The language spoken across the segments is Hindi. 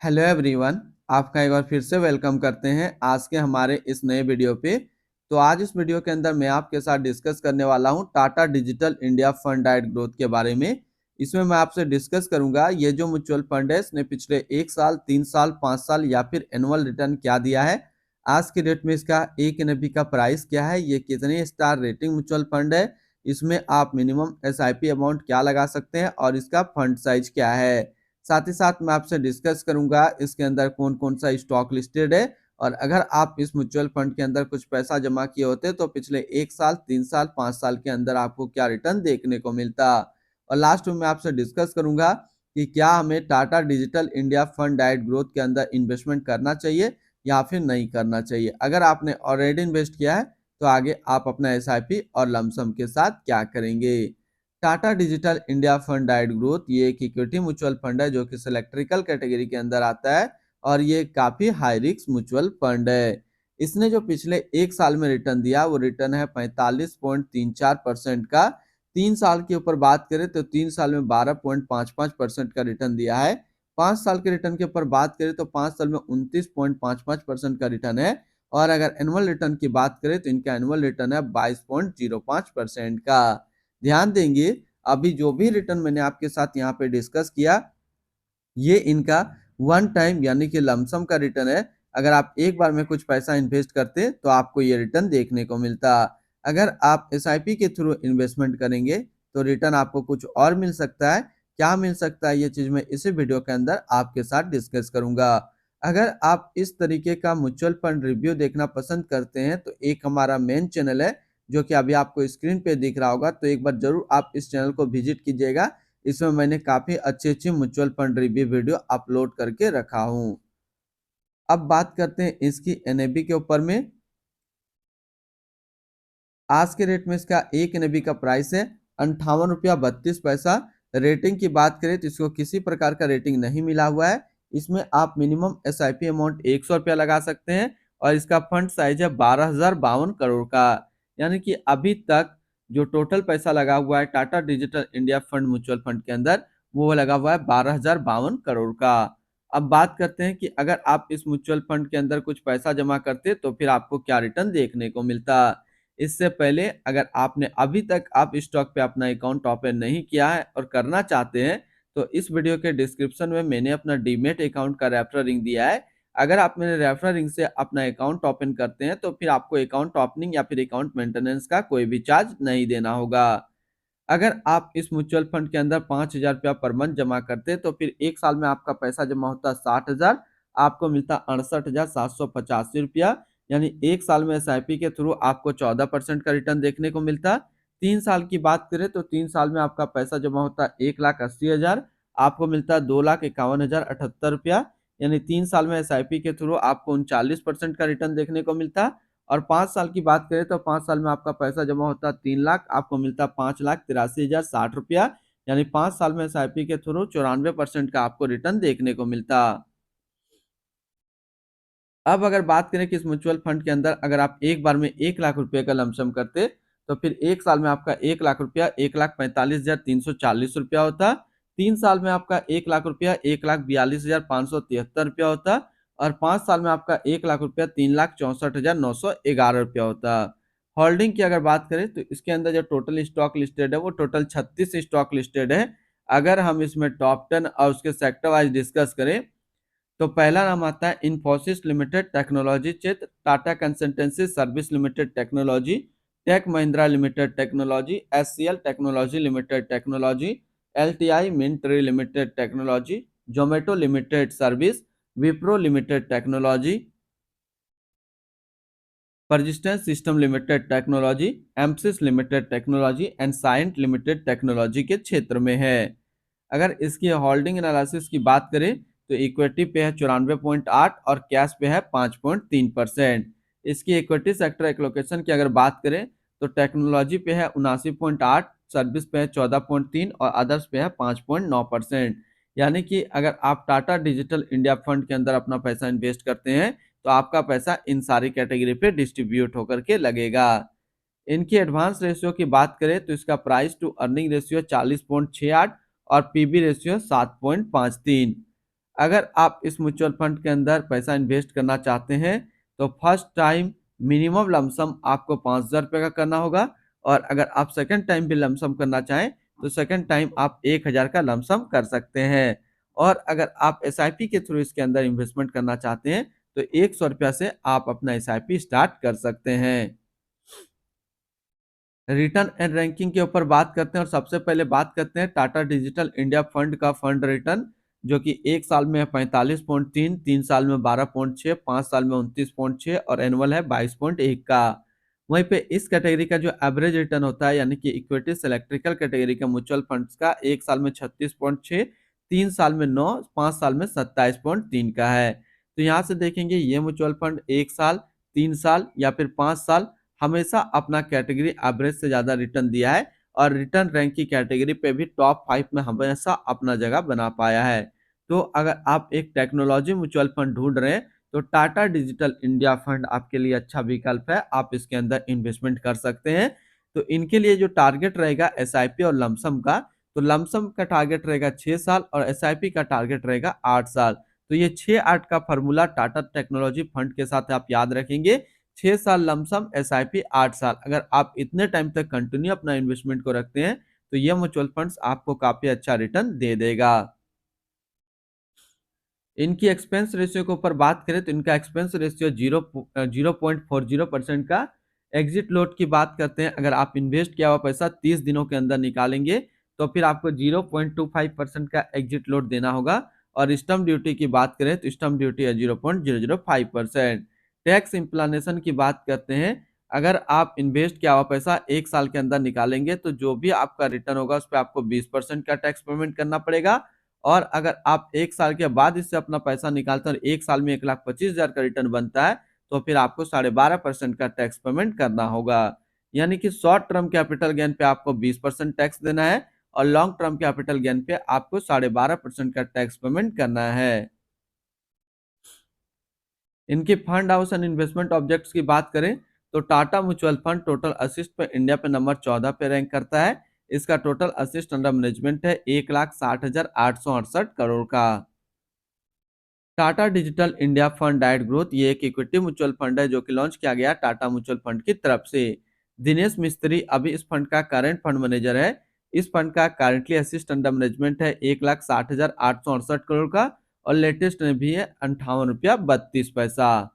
Hello everyone. आपका एक बार फिर से वेलकम करते हैं आज के हमारे इस नए वीडियो पे। तो आज इस वीडियो के अंदर मैं आपके साथ डिस्कस करने वाला हूं Tata digital India fund diet growth के बारे में। इसमें मैं आपसे डिस्कस करूंगा ये जो म्यूचुअल फंड है इसने पिछले 1 साल 3 साल 5 साल या फिर एनुअल रिटर्न क्या दिया है, आज के डेट में इसका एक एनएबी का प्राइस क्या है, ये कितने स्टार रेटिंग म्यूचुअल फंड है, इसमें आप मिनिमम एसआईपी अमाउंट क्या लगा सकते हैं और इसका फंड साइज क्या है। साथ ही साथ मैं आपसे डिस्कस करूंगा इसके अंदर कौन कौन सा स्टॉक लिस्टेड है और अगर आप इस म्यूचुअल फंड के अंदर कुछ पैसा जमा किए होते तो पिछले 1 साल 3 साल 5 साल के अंदर आपको क्या रिटर्न देखने को मिलता। और लास्ट में मैं आपसे डिस्कस करूंगा कि क्या हमें Tata digital India fund diet growth के अंदर इन्वेस्टमेंट करना चाहिए या फिर नहीं करना चाहिए। अगर आपने ऑलरेडी इन्वेस्ट किया है तो आगे आप अपना एसआईपी और लमसम के साथ क्या करेंगे। Tata digital India fund diet growth ये एक इक्विटी म्यूचुअल फंड है जो कि सिलेक्ट्रिकल कैटेगरी के अंदर आता है और ये काफी हाई रिस्क म्यूचुअल फंड है। इसने जो पिछले 1 साल में रिटर्न दिया वो रिटर्न है 45.34% का। 3 साल के ऊपर बात करें तो 3 साल में 12.55% का रिटर्न दिया है। 5 साल के रिटर्न के ऊपर बात करें तो 5 साल में 29.55% का रिटर्न है। और अगर एनुअल रिटर्न की बात करें तो इनका एनुअल रिटर्न है 22.05% का। ध्यान देंगे अभी जो भी रिटर्न मैंने आपके साथ यहाँ पे डिस्कस किया ये इनका वन टाइम यानी कि लमसम का रिटर्न है। अगर आप एक बार में कुछ पैसा इन्वेस्ट करते तो आपको ये रिटर्न देखने को मिलता। अगर आप एसआईपी के थ्रू इन्वेस्टमेंट करेंगे तो रिटर्न आपको कुछ और मिल सकता है। क्या मिल सकता है ये चीज मैं इसी वीडियो के अंदर आपके साथ डिस्कस करूंगा। अगर आप इस तरीके का म्यूचुअल फंड रिव्यू देखना पसंद करते हैं तो एक हमारा मेन चैनल है जो कि अभी आपको स्क्रीन पे दिख रहा होगा, तो एक बार जरूर आप इस चैनल को विजिट कीजिएगा। इसमें मैंने काफी अच्छी अच्छी mutual fund review video upload करके रखा हूं। अब बात करते हैं इसकी एनएबी के ऊपर में। आज के रेट में इसका एक एनएबी का प्राइस है 58 रुपया 32 पैसा। रेटिंग की बात करें तो इसको किसी प्रकार का रेटिंग नहीं मिला हुआ है। इसमें आप मिनिमम एसआईपी अमाउंट 100 रुपया लगा सकते हैं और इसका फंड साइज है 12,052 करोड़ का। यानी कि अभी तक जो टोटल पैसा लगा हुआ है Tata digital India fund mutual fund के अंदर वो लगा हुआ है 12,052 करोड़ का। अब बात करते हैं कि अगर आप इस म्यूचुअल फंड के अंदर कुछ पैसा जमा करते तो फिर आपको क्या रिटर्न देखने को मिलता। इससे पहले अगर आपने अभी तक आप स्टॉक पे अपना अकाउंट ओपन नहीं किया है और करना चाहते हैं तो इस वीडियो के डिस्क्रिप्शन में मैंने अपना डीमेट अकाउंट का रेफरल लिंक दिया है। अगर आप मेरे रेफरल लिंक से अपना अकाउंट ओपन करते हैं तो फिर आपको अकाउंट ओपनिंग या फिर अकाउंट मेंटेनेंस का कोई भी चार्ज नहीं देना होगा। अगर आप इस म्यूचुअल फंड के अंदर 5,000 रुपया पर मंथ जमा करते तो फिर 1 साल में आपका पैसा जमा होता 60,000, आपको मिलता 68,785 रुपया। यानी 1 साल में एसआईपी के थ्रू आपको 14% का रिटर्न देखने को मिलता। 3 साल की बात करें तो 3 साल में आपका पैसा जमा होता 1,80,000, आपको मिलता 2,51,078 रुपया। यानी 3 साल में एसआईपी के थ्रू आपको 39% का रिटर्न देखने को मिलता। और 5 साल की बात करें तो 5 साल में आपका पैसा जमा होता 3 लाख, आपको मिलता 5,83,060 रुपया। यानी 5 साल में एसआईपी के थ्रू 94% का आपको रिटर्न देखने को मिलता। अब अगर बात करें कि इस म्यूचुअल फंड के अंदर अगर आप एक बार में 1 लाख रुपए का लमसम करते तो फिर 1 साल में आपका 1 लाख रुपया 1,45,340 रुपया होता। 3 साल में आपका 1 लाख रुपया 1,42,573 रुपया होता। और 5 साल में आपका 1 लाख रुपया 3,64,911 रुपया होता। होल्डिंग की अगर बात करें तो इसके अंदर जो टोटल स्टॉक लिस्टेड है वो टोटल 36 स्टॉक लिस्टेड है। अगर हम इसमें टॉप 10 और उसके सेक्टर वाइज डिस्कस करें तो पहला नाम आता है इन्फोसिस लिमिटेड टेक्नोलॉजी क्षेत्र, Tata consultancy service limited technology, tech Mahindra limited technology, HCL technology limited technology, LTI Mindtree limited technology, Zomato limited service, Wipro limited technology, persistent system limited technology, Mphasis limited technology and Cyient limited technology के क्षेत्र में है। अगर इसकी होल्डिंग एनालिसिस की बात करें तो इक्विटी पे है 94.8 और कैश पे है 5.3%। इसकी इक्विटी सेक्टर एलोकेशन की अगर बात करें तो टेक्नोलॉजी पे है 79.8, सर्विस पे है 14.3 और अदर्स पे है 5.9%। यानी कि अगर आप टाटा डिजिटल इंडिया फंड के अंदर अपना पैसा इन्वेस्ट करते हैं तो आपका पैसा इन सारी कैटेगरी पे डिस्ट्रीब्यूट होकर के लगेगा। इनकी एडवांस रेशियो की बात करें तो इसका प्राइस टू अर्निंग रेशियो 40.68 और पीबी रेशियो 7.53। अगर आप इस म्यूचुअल फंड के अंदर पैसा इन्वेस्ट करना चाहते हैं तो फर्स्ट टाइम मिनिमम लमसम आपको 5,000 रुपये का करना होगा, और अगर आप सेकंड टाइम भी लमसम करना चाहें तो सेकंड टाइम आप 1,000 का लमसम कर सकते हैं। और अगर आप एसआईपी के थ्रू इसके अंदर इन्वेस्टमेंट करना चाहते हैं तो 100 रुपया से आप अपना एसआईपी स्टार्ट कर सकते हैं। रिटर्न एंड रैंकिंग के ऊपर बात करते हैं और सबसे पहले बात करते हैं टाटा डिजिटल इंडिया फंड का फंड रिटर्न, जो कि 1 साल में है 45.3, 3 साल में 12.6, 5 साल में 29.6 और एनुअल है 22.1 का। वहीं पे इस कैटेगरी का जो एवरेज रिटर्न होता है यानी कि इक्विटी इलेक्ट्रिकल कैटेगरी का म्यूचुअल फंड्स का 1 साल में 36.6, 3 साल में 9, 5 साल में 27.3 का है। तो यहाँ से देखेंगे ये म्यूचुअल फंड 1 साल, 3 साल या फिर 5 साल हमेशा अपना कैटेगरी एवरेज से ज्यादा रिटर्न दिया है, और रिटर्न रैंक की कैटेगरी पे भी टॉप 5 में हमेशा अपना जगह बना पाया है। तो अगर आप एक टेक्नोलॉजी म्यूचुअल फंड ढूंढ रहे हैं तो टाटा डिजिटल इंडिया फंड आपके लिए अच्छा विकल्प है, आप इसके अंदर इन्वेस्टमेंट कर सकते हैं। तो इनके लिए जो टारगेट रहेगा एसआईपी और लमसम का, तो लमसम का टारगेट रहेगा 6 साल और एसआईपी का टारगेट रहेगा 8 साल। तो ये 6-8 का फॉर्मूला टाटा टेक्नोलॉजी फंड के साथ आप याद रखेंगे। 6 साल लमसम, एसआईपी 8 साल। अगर आप इतने टाइम तक कंटिन्यू अपना इन्वेस्टमेंट को रखते हैं तो ये म्यूचुअल फंड्स आपको काफी अच्छा रिटर्न दे देगा। इनकी एक्सपेंस रेशियो के ऊपर बात करें तो इनका एक्सपेंस रेशियो 0.40% का। एग्जिट लोड की बात करते हैं, अगर आप इन्वेस्ट किया हुआ पैसा 30 दिनों के अंदर निकालेंगे तो फिर आपको 0.25% का एग्जिट लोड देना होगा। और स्टम्प ड्यूटी की बात करें तो स्टम्प ड्यूटी है 0.005%। टैक्स इम्प्लानेशन की बात करते हैं, अगर आप इन्वेस्ट किया हुआ पैसा 1 साल के अंदर निकालेंगे तो जो भी आपका रिटर्न होगा उस पर आपको 20% का टैक्स पेमेंट करना पड़ेगा। और अगर आप 1 साल के बाद इससे अपना पैसा निकालते हैं और 1 साल में 1,25,000 का रिटर्न बनता है तो फिर आपको 12.5% का टैक्स पेमेंट करना होगा। यानी कि शॉर्ट टर्म कैपिटल गेन पे आपको 20% टैक्स देना है और लॉन्ग टर्म कैपिटल गेन पे आपको 12.5% का टैक्स पेमेंट करना है। इनके fund house and investment objects की बात करें तो Tata mutual fund total assist पे इंडिया पे नंबर 14 पे रैंक करता है। इसका टोटल असिस्ट अंडर मैनेजमेंट है 1,60,868 करोड़ का। Tata digital India fund diet growth ये एक इक्विटी म्यूचुअल फंड है जो कि लॉन्च किया गया टाटा म्यूचुअल फंड की तरफ से। दिनेश मिस्त्री अभी इस फंड का करंट फंड मैनेजर है। इस फंड का करंटली असिस्ट अंडर मैनेजमेंट है 1,60,868 करोड़ का, और लेटेस्ट में भी है 58 रुपया 32 पैसा।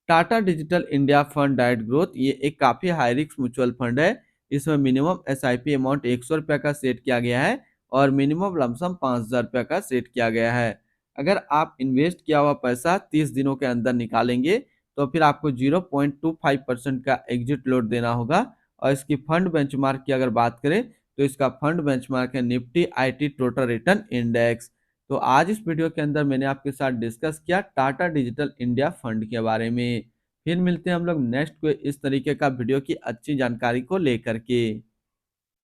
Tata digital India fund diet growth ये एक काफी हाई रिस्क म्यूचुअल फंड है। इसमें मिनिमम एसआईपी अमाउंट 100 रुपया का सेट किया गया है और मिनिमम लमसम 5,000 रुपया का सेट किया गया है। अगर आप इन्वेस्ट किया हुआ पैसा 30 दिनों के अंदर निकालेंगे तो फिर आपको 0.25% का एग्जिट लोड देना होगा। और इसकी फंड बेंचमार्क की अगर बात करें तो इसका फंड बेंचमार्क है Nifty IT total return index. तो आज इस वीडियो के अंदर मैंने आपके साथ डिस्कस किया टाटा डिजिटल इंडिया फंड के बारे में। फिर मिलते हैं हम लोग नेक्स्ट को इस तरीके का वीडियो की अच्छी जानकारी को लेकर के।